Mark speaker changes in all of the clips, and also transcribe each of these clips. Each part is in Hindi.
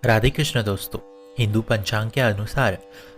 Speaker 1: राधे कृष्ण दोस्तों। हिंदू पंचांग के अनुसार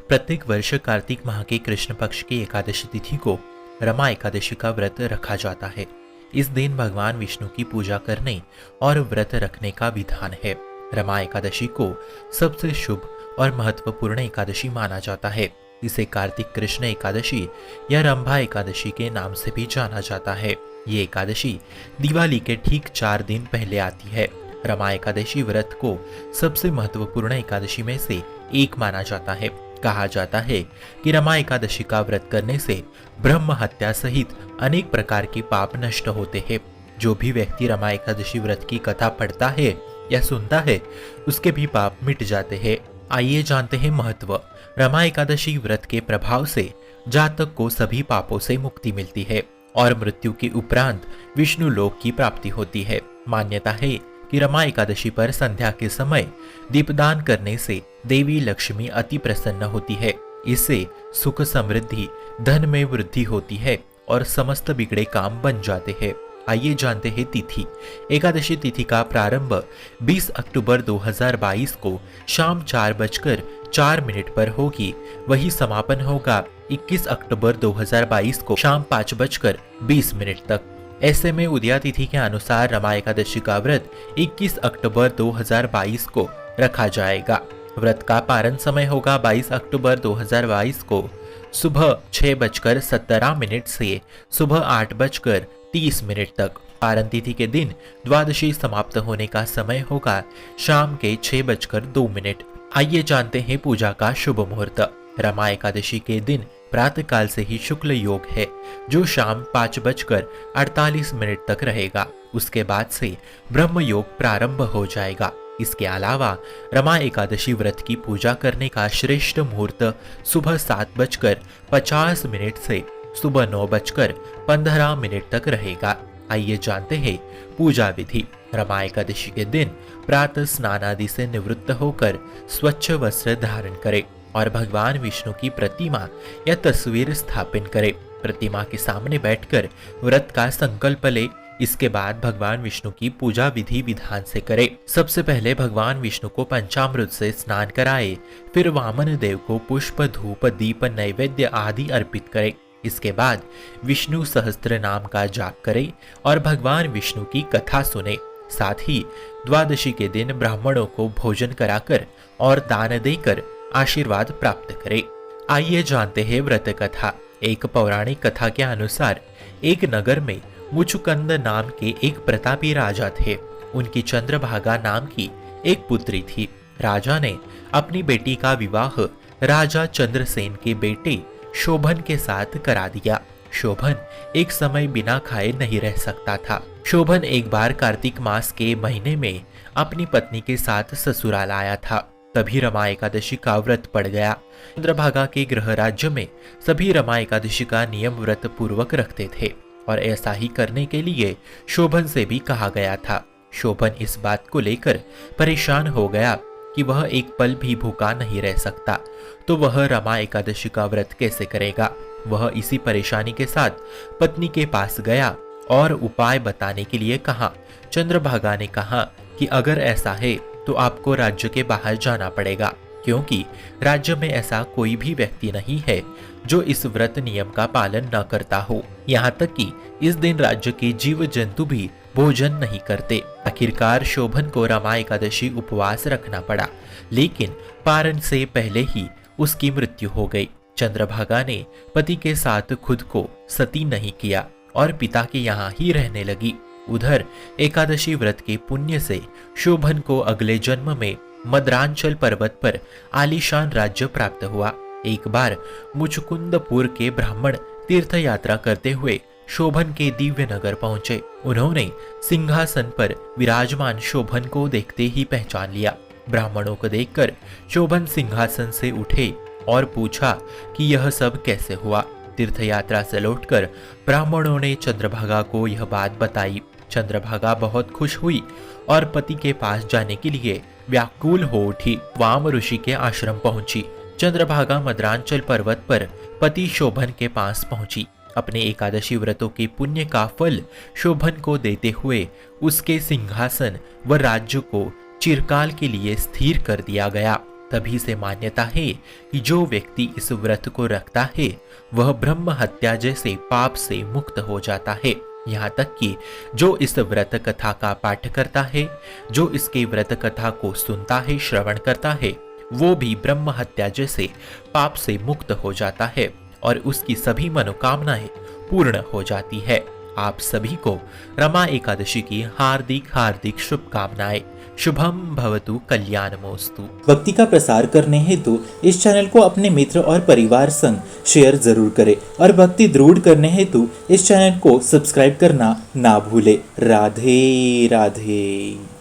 Speaker 1: प्रत्येक वर्ष कार्तिक माह के कृष्ण पक्ष की एकादशी तिथि को रमा एकादशी का व्रत रखा जाता है। इस दिन भगवान विष्णु की पूजा करने और व्रत रखने का विधान है। रमा एकादशी को सबसे शुभ और महत्वपूर्ण एकादशी माना जाता है। इसे कार्तिक कृष्ण एकादशी या रंभा एकादशी के नाम से भी जाना जाता है। ये एकादशी दिवाली के ठीक 4 दिन पहले आती है। रमा एकादशी व्रत को सबसे महत्वपूर्ण एकादशी में से एक माना जाता है। कहा जाता है कि रमा एकादशी का व्रत करने से ब्रह्म हत्या सहित अनेक प्रकार के पाप नष्ट होते हैं। जो भी व्यक्ति रमा एकादशी व्रत की कथा पढ़ता है या सुनता है उसके भी पाप मिट जाते हैं। आइए जानते हैं महत्व। रमा एकादशी व्रत के प्रभाव से जातक को सभी पापों से मुक्ति मिलती है और मृत्यु के उपरांत विष्णु लोक की प्राप्ति होती है। मान्यता है कि रमा एकादशी पर संध्या के समय दीपदान करने से देवी लक्ष्मी अति प्रसन्न होती है। इससे सुख समृद्धि धन में वृद्धि होती है और समस्त बिगड़े काम बन जाते हैं। आइए जानते हैं तिथि। एकादशी तिथि का प्रारंभ 20 अक्टूबर 2022 को शाम 4:04 पर होगी। वही समापन होगा 21 अक्टूबर 2022 को शाम 5:20 तक। ऐसे में उदया तिथि के अनुसार रमा एकादशी का व्रत 21 अक्टूबर 2022 को रखा जाएगा। व्रत का पारण समय होगा 22 अक्टूबर 2022 को सुबह 6:17 से सुबह 8:30 तक। पारण तिथि के दिन द्वादशी समाप्त होने का समय होगा शाम के 6:02। आइए जानते हैं पूजा का शुभ मुहूर्त। रमा एकादशी के दिन प्रातः काल से ही शुक्ल योग है जो शाम 5:48 तक रहेगा। उसके बाद से ब्रह्म योग प्रारंभ हो जाएगा। इसके अलावा रमा एकादशी व्रत की पूजा करने का श्रेष्ठ मुहूर्त सुबह 7:50 से सुबह 9:15 तक रहेगा। आइए जानते हैं पूजा विधि। रमा एकादशी के दिन प्रातः स्नान आदि से निवृत्त होकर स्वच्छ वस्त्र धारण करें और भगवान विष्णु की प्रतिमा या तस्वीर स्थापित करें। प्रतिमा के सामने बैठकर व्रत का संकल्प ले। इसके बाद भगवान विष्णु की पूजा विधि विधान से करें। सबसे पहले भगवान विष्णु को पंचामृत से स्नान कराए, फिर वामन देव को पुष्प धूप दीप नैवेद्य आदि अर्पित करें। इसके बाद विष्णु सहस्त्र नाम का जाप करें और भगवान विष्णु की कथा सुने। साथ ही द्वादशी के दिन ब्राह्मणों को भोजन कराकर और दान देकर आशीर्वाद प्राप्त करें। आइए जानते हैं व्रत कथा। एक पौराणिक कथा के अनुसार एक नगर में मुचुकंद नाम के एक प्रतापी राजा थे। उनकी चंद्रभागा नाम की एक पुत्री थी। राजा ने अपनी बेटी का विवाह राजा चंद्रसेन के बेटे शोभन के साथ करा दिया। शोभन एक समय बिना खाए नहीं रह सकता था। शोभन एक बार कार्तिक मास के महीने में अपनी पत्नी के साथ ससुराल आया था। तभी रमा एकादशी का व्रत पड़ गया। चंद्रभागा के गृह राज्य में सभी रमा एकादशी का नियम व्रत पूर्वक रखते थे और ऐसा ही करने के लिए शोभन से भी कहा गया था। शोभन इस बात को लेकर परेशान हो गया कि वह एक पल भी भूखा नहीं रह सकता, तो वह रमा एकादशी का व्रत कैसे करेगा। वह इसी परेशानी के साथ पत्नी के पास गया और उपाय बताने के लिए कहा। चंद्रभागा ने कहा कि अगर ऐसा है तो आपको राज्य के बाहर जाना पड़ेगा, क्योंकि राज्य में ऐसा कोई भी व्यक्ति नहीं है जो इस व्रत नियम का पालन न करता हो। यहाँ तक कि इस दिन राज्य के जीव जंतु भी भोजन नहीं करते। आखिरकार शोभन को रमा एकादशी उपवास रखना पड़ा, लेकिन पारण से पहले ही उसकी मृत्यु हो गई। चंद्रभागा ने पति के साथ खुद को सती नहीं किया और पिता के यहाँ ही रहने लगी। उधर एकादशी व्रत के पुण्य से शोभन को अगले जन्म में मद्रांचल पर्वत पर आलीशान राज्य प्राप्त हुआ। एक बार मुचुकुंदपुर के ब्राह्मण तीर्थ यात्रा करते हुए शोभन के दिव्य नगर पहुंचे। उन्होंने सिंहासन पर विराजमान शोभन को देखते ही पहचान लिया। ब्राह्मणों को देखकर शोभन सिंहासन से उठे और पूछा कि यह सब कैसे हुआ। तीर्थ यात्रा से लौटकर ब्राह्मणों ने चंद्रभागा को यह बात बताई। चंद्रभागा बहुत खुश हुई और पति के पास जाने के लिए व्याकुल हो उठी। वाम ऋषि के आश्रम पहुंची। चंद्रभागा मद्रांचल पर्वत पर पति शोभन के पास पहुंची। अपने एकादशी व्रतों के पुण्य का फल शोभन को देते हुए उसके सिंहासन व राज्य को चिरकाल के लिए स्थिर कर दिया गया। तभी से मान्यता है कि जो व्यक्ति इस व्रत को रखता है वह ब्रह्म हत्या जैसे पाप से मुक्त हो जाता है। यहाँ तक कि जो इस व्रत कथा का पाठ करता है, जो इसके व्रत कथा को सुनता है, श्रवण करता है, वो भी ब्रह्म हत्या जैसे पाप से मुक्त हो जाता है और उसकी सभी मनोकामनाएं पूर्ण हो जाती है। आप सभी को रमा एकादशी की हार्दिक हार्दिक शुभकामनाएं। शुभम भवतु कल्याणमोस्तु।
Speaker 2: भक्ति का प्रसार करने हेतु इस चैनल को अपने मित्र और परिवार संग शेयर जरूर करें और भक्ति दृढ़ करने हेतु इस चैनल को सब्सक्राइब करना ना भूले। राधे राधे।